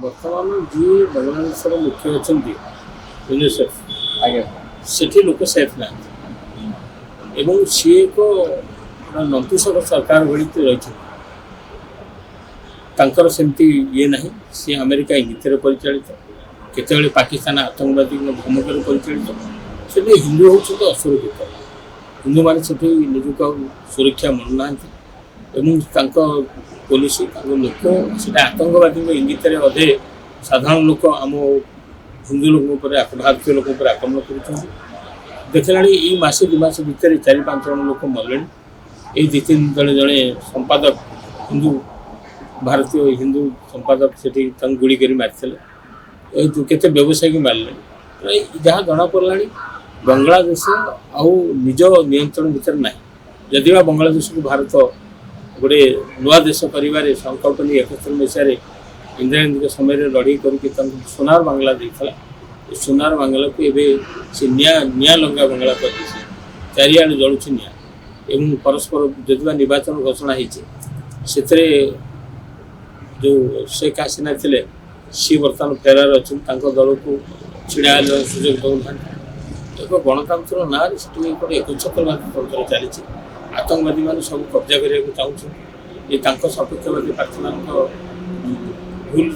बर्तमान जी बांग्लादेश मुख्य अच्छा यूनिसेफ आज्ञा सेठी लोक सेफ ना एवं सी एक नंतुषक सरकार भली रही तांकर सेमती ये ना सी अमेरिका इंगित परिचालित केतबे पाकिस्तान आतंकवादी धमक परिचालित से हिंदू हूँ तो असुरक्षित हिंदू मैंने से निजुक सुरक्षा मनुना पुलिस लोक से आतंकवादी इंगित अधे साधारण लोक आम हिंदू लोक भारतीय लोक आक्रमण कर देखला मसे दुमास भितर 4-5 जन लोक मरले ये 2-3 जन जड़े संपादक हिंदू भारतीय हिंदू संपादक से गुड़ी कर मारी केते व्यवसायी मारे जहाँ जना पड़ा बांग्लादेश आउ निज नियंत्रण भर ना जदि बांग्लादेश को भारत गोटे नुआ देश कर संकल्प नहीं 71 मसीह इंदिरा गांधी समय लड़े करके सोनार बांग्ला देता सोनार बांग्ला को एवं निया लंगा बांग्ला कर चारिआड़ जलुची निया एवं परस्पर जदि निर्वाचन घोषणा होती जो शेख हासिना थे सी बर्तमान फेरार अच्छे दल को छिड़ा सुजोग दौना एक गणतंत्र ना गोटे एकछत्रवादी तंत्र चली आतंकवादी मैंने सब कब्जा करने चाहूँ ये सपक्षवादी प्रार्थी मान भूल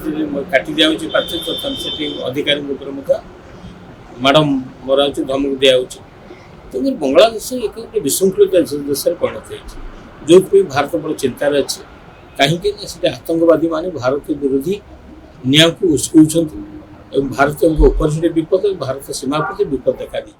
काटी दिया प्रार्थी से अधिकारी माड़ मरा धमक दिया तेनाली बांग्लादेश एक विशृंखलित देश परिणत हो जो भारत बड़ चिंतार अच्छे कहीं आतंकवादी माने भारत विरोधी निया को उस्कुचंती भारत विपद भारत सीमा प्रति विपद देखा दी।